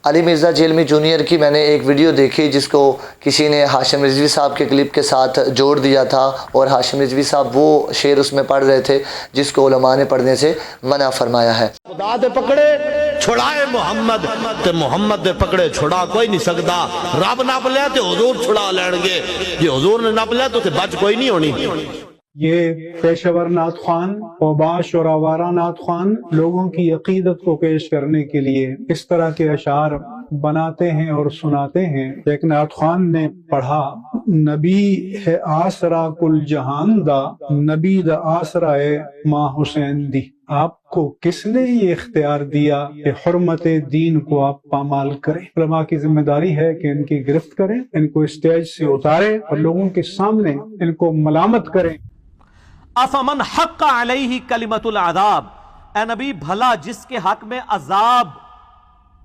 علی Mirza جیلمی junior کی میں نے ایک ویڈیو دیکھی جس کو کسی نے ہاشم رضوی صاحب کے کلپ کے ساتھ جوڑ دیا تھا، اور ہاشم رضوی صاحب وہ شعر اس میں پڑھ رہے تھے جس کو علماء نے پڑھنے سے منع فرمایا ہے۔ خدا دے پکڑے چھڑائے محمد تے محمد دے پکڑے چھڑا کوئی نہیں سکتا۔ رب نپ لیا تے حضور چھڑا لین گے، جی حضور نے نپ لیا تو تے بچ کوئی نہیں ہونی۔ یہ پیشور نعت خوان اوباش اور آوارہ نعت خوان لوگوں کی عقیدت کو پیش کرنے کے لیے اس طرح کے اشعار بناتے ہیں اور سناتے ہیں۔ ایک نعت خوان نے پڑھا، نبی ہے آسرا کل جہان دا، نبی دا آسرا ہے ماں حسین دی۔ آپ کو کس نے یہ اختیار دیا کہ حرمت دین کو آپ پامال کریں؟ علماء کی ذمہ داری ہے کہ ان کی گرفت کریں، ان کو اسٹیج سے اتاریں اور لوگوں کے سامنے ان کو ملامت کریں۔ افمن حق علیہ کلمۃ العذاب، اے نبی بھلا جس کے حق میں عذاب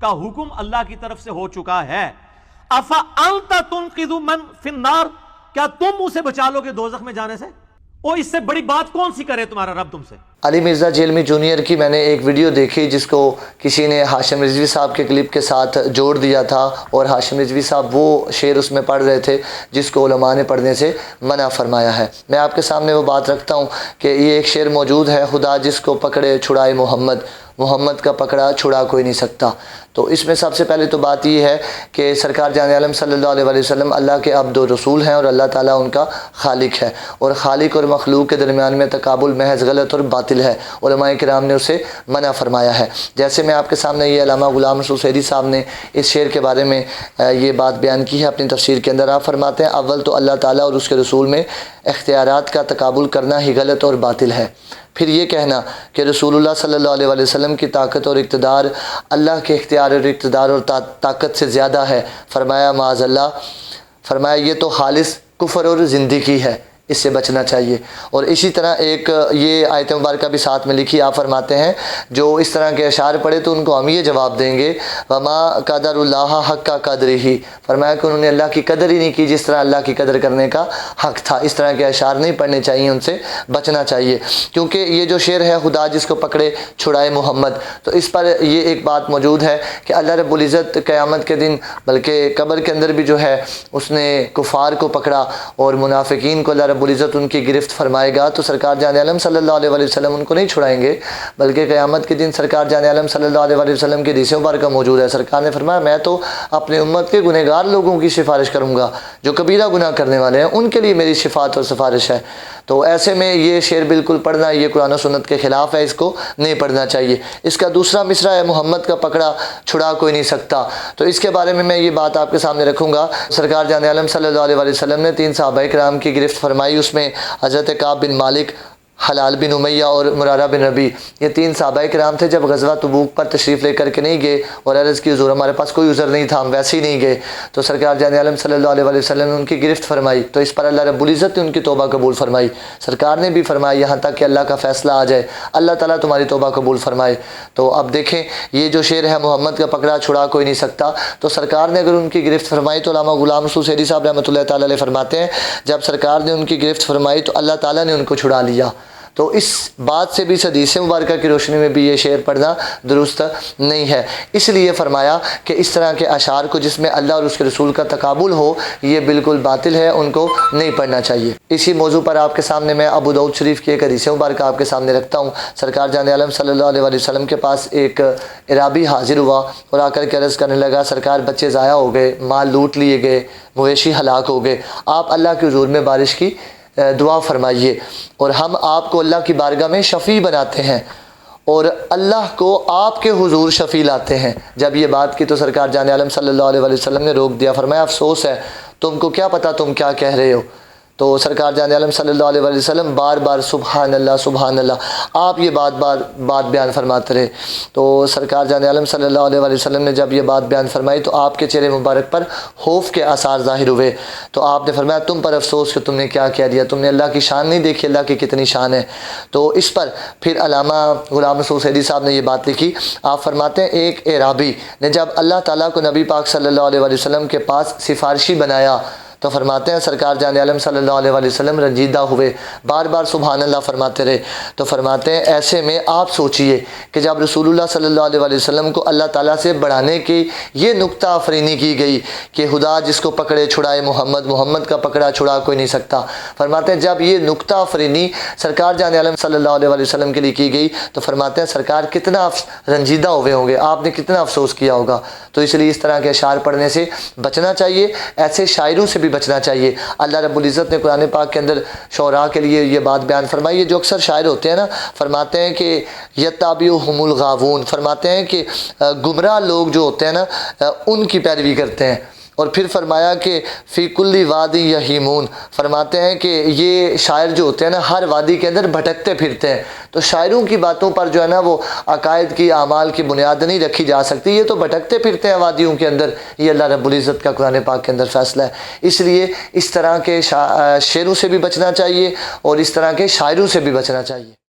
کا حکم اللہ کی طرف سے ہو چکا ہے، افانت تنقذ من فی النار، کیا تم اسے بچا لو گے دوزخ میں جانے سے؟ او اس سے بڑی بات کون سی کرے تمہارا رب تم سے؟ علی مرزا جیلمی جونیئر کی میں نے ایک ویڈیو دیکھی جس کو کسی نے ہاشم رضوی صاحب کے کلپ کے ساتھ جوڑ دیا تھا، اور ہاشم رضوی صاحب وہ شعر اس میں پڑھ رہے تھے جس کو علماء نے پڑھنے سے منع فرمایا ہے۔ میں آپ کے سامنے وہ بات رکھتا ہوں کہ یہ ایک شعر موجود ہے، خدا جس کو پکڑے چھڑائے محمد، محمد کا پکڑا چھڑا کوئی نہیں سکتا۔ تو اس میں سب سے پہلے تو بات یہ ہے کہ سرکار جان عالم صلی اللہ علیہ وسلم اللہ کے عبد و رسول ہیں، اور اللہ تعالیٰ ان کا خالق ہے، اور خالق اور مخلوق کے درمیان میں تقابل محض غلط اور باطل ہے۔ علماء کرام نے اسے منع فرمایا ہے۔ جیسے میں آپ کے سامنے یہ علامہ غلام رسول سعیدی صاحب نے اس شعر کے بارے میں یہ بات بیان کی ہے اپنی تفسیر کے اندر۔ آپ فرماتے ہیں اول تو اللہ تعالیٰ اور اس کے رسول میں اختیارات کا تقابل کرنا ہی غلط اور باطل ہے۔ پھر یہ کہنا کہ رسول اللہ صلی اللہ علیہ وسلم کی طاقت اور اقتدار اللہ کے اختیار اور اقتدار اور طاقت سے زیادہ ہے، فرمایا معاذ اللہ، فرمایا یہ تو خالص کفر اور زندگی ہے، اس سے بچنا چاہیے۔ اور اسی طرح ایک یہ آیت مبارکہ بھی ساتھ میں لکھی، آپ فرماتے ہیں جو اس طرح کے اشعار پڑھے تو ان کو ہم یہ جواب دیں گے وما قدر اللہ حق کا قدر ہی، فرمایا کہ انہوں نے اللہ کی قدر ہی نہیں کی جس طرح اللہ کی قدر کرنے کا حق تھا۔ اس طرح کے اشعار نہیں پڑھنے چاہیے، ان سے بچنا چاہیے، کیونکہ یہ جو شعر ہے خدا جس کو پکڑے چھڑائے محمد، تو اس پر یہ ایک بات موجود ہے کہ اللہ رب العزت قیامت کے دن بلکہ قبر کے اندر بھی جو ہے اس نے کفار کو پکڑا، اور منافقین کو اللہ رب العزت ان کی گرفت فرمائے گا، تو سرکار جان عالم صلی اللہ علیہ وسلم ان کو نہیں چھڑائیں گے، بلکہ قیامت کے دن سرکار جان عالم صلی اللہ علیہ وسلم کی حدیث مبارکہ موجود ہے۔ سرکار نے فرمایا میں تو اپنے امت کے گنہگار لوگوں کی سفارش کروں گا، جو کبیرہ گناہ کرنے والے ہیں ان کے لیے میری شفاعت اور سفارش ہے۔ تو ایسے میں یہ شعر بالکل پڑھنا یہ قرآن و سنت کے خلاف ہے، اس کو نہیں پڑھنا چاہیے۔ اس کا دوسرا مصرع ہے محمد کا پکڑا چھڑا کوئی نہیں سکتا، تو اس کے بارے میں یہ بات آپ کے سامنے رکھوں گا۔ سرکار جان عالم صلی اللہ علیہ وسلم نے 3 صحابہ کرام کی گرفت فرمائی، اس میں حضرت کعب بن مالک، حلال بن امیہ اور مرارہ بن ربیع، یہ 3 صحابہ کرام تھے۔ جب غزوہ تبوک پر تشریف لے کر کے نہیں گئے اور عرض کی حضور ہمارے پاس کوئی عذر نہیں تھا، ہم ویسے ہی نہیں گئے، تو سرکار جان عالم صلی اللہ علیہ وسلم نے ان کی گرفت فرمائی، تو اس پر اللہ رب العزت نے ان کی توبہ قبول فرمائی۔ سرکار نے بھی فرمایا یہاں تک کہ اللہ کا فیصلہ آ جائے، اللہ تعالیٰ تمہاری توبہ قبول فرمائے۔ تو اب دیکھیں یہ جو شعر ہے محمد کا پکڑا چھڑا کوئی نہیں سکتا، تو سرکار نے اگر ان کی گرفت فرمائی تو علامہ غلام رسول سعیدی صاحب رحمۃ اللہ تعالیٰ علیہ فرماتے ہیں جب سرکار نے ان کی گرفت فرمائی تو اللہ تعالیٰ نے ان کو چھڑا لیا۔ تو اس بات سے بھی اس حدیث مبارکہ کی روشنی میں بھی یہ شعر پڑھنا درست نہیں ہے، اس لیے فرمایا کہ اس طرح کے اشعار کو جس میں اللہ اور اس کے رسول کا تقابل ہو یہ بالکل باطل ہے، ان کو نہیں پڑھنا چاہیے۔ اسی موضوع پر آپ کے سامنے میں ابو داؤد شریف کی ایک حدیث مبارکہ آپ کے سامنے رکھتا ہوں۔ سرکار جان عالم صلی اللہ علیہ وسلم کے پاس ایک اعرابی حاضر ہوا اور آ کر کے عرض کرنے لگا سرکار بچے ضائع ہو گئے، مال لوٹ لیے گئے، مویشی ہلاک ہو گئے، آپ اللہ کے حضور میں بارش کی دعا فرمائیے، اور ہم آپ کو اللہ کی بارگاہ میں شفیع بناتے ہیں اور اللہ کو آپ کے حضور شفیع لاتے ہیں۔ جب یہ بات کی تو سرکار جان عالم صلی اللہ علیہ وسلم نے روک دیا، فرمایا افسوس ہے، تم کو کیا پتہ تم کیا کہہ رہے ہو؟ تو سرکار جان عالم صلی اللہ علیہ وسلم بار بار سبحان اللہ سبحان اللہ، آپ یہ بات بیان فرماتے رہے۔ تو سرکار جان عالم صلی اللہ علیہ وسلم نے جب یہ بات بیان فرمائی تو آپ کے چہرے مبارک پر خوف کے آثار ظاہر ہوئے، تو آپ نے فرمایا تم پر افسوس کہ تم نے کیا کہہ دیا، تم نے اللہ کی شان نہیں دیکھی، اللہ کی کتنی شان ہے۔ تو اس پر پھر علامہ غلام رسول سعیدی صاحب نے یہ بات لکھی، آپ فرماتے ہیں ایک اعرابی نے جب اللہ تعالیٰ کو نبی پاک صلی اللہ علیہ وسلم کے پاس سفارشی بنایا تو فرماتے ہیں سرکار جان عالم صلی اللہ علیہ وسلم رنجیدہ ہوئے، بار بار سبحان اللہ فرماتے رہے۔ تو فرماتے ہیں ایسے میں آپ سوچئے کہ جب رسول اللہ صلی اللہ علیہ وسلم کو اللہ تعالیٰ سے بڑھانے کی یہ نکتہ آفرینی کی گئی کہ خدا جس کو پکڑے چھڑائے محمد، محمد کا پکڑا چھڑا کوئی نہیں سکتا۔ فرماتے ہیں جب یہ نکتہ آفرینی سرکار جان عالم صلی اللہ علیہ وسلم کے لیے کی گئی تو فرماتے ہیں سرکار کتنا رنجیدہ ہوئے ہوں گے، آپ نے کتنا افسوس کیا ہوگا۔ تو اس لیے اس طرح کے اشعار پڑھنے سے بچنا چاہیے، ایسے شاعروں سے بھی بچنا چاہیے۔ اللہ رب العزت نے قرآن پاک کے اندر شعراء کے لیے یہ بات بیان فرمائی ہے، جو اکثر شاعر ہوتے ہیں نا، فرماتے ہیں کہ یتابعہم الغاوون، فرماتے ہیں کہ گمراہ لوگ جو ہوتے ہیں نا ان کی پیروی کرتے ہیں۔ اور پھر فرمایا کہ فی کل وادی یہیمون، فرماتے ہیں کہ یہ شاعر جو ہوتے ہیں نا ہر وادی کے اندر بھٹکتے پھرتے ہیں۔ تو شاعروں کی باتوں پر جو ہے نا وہ عقائد کی اعمال کی بنیاد نہیں رکھی جا سکتی، یہ تو بھٹکتے پھرتے ہیں وادیوں کے اندر، یہ اللہ رب العزت کا قرآن پاک کے اندر فیصلہ ہے۔ اس لیے اس طرح کے شعروں سے بھی بچنا چاہیے اور اس طرح کے شاعروں سے بھی بچنا چاہیے۔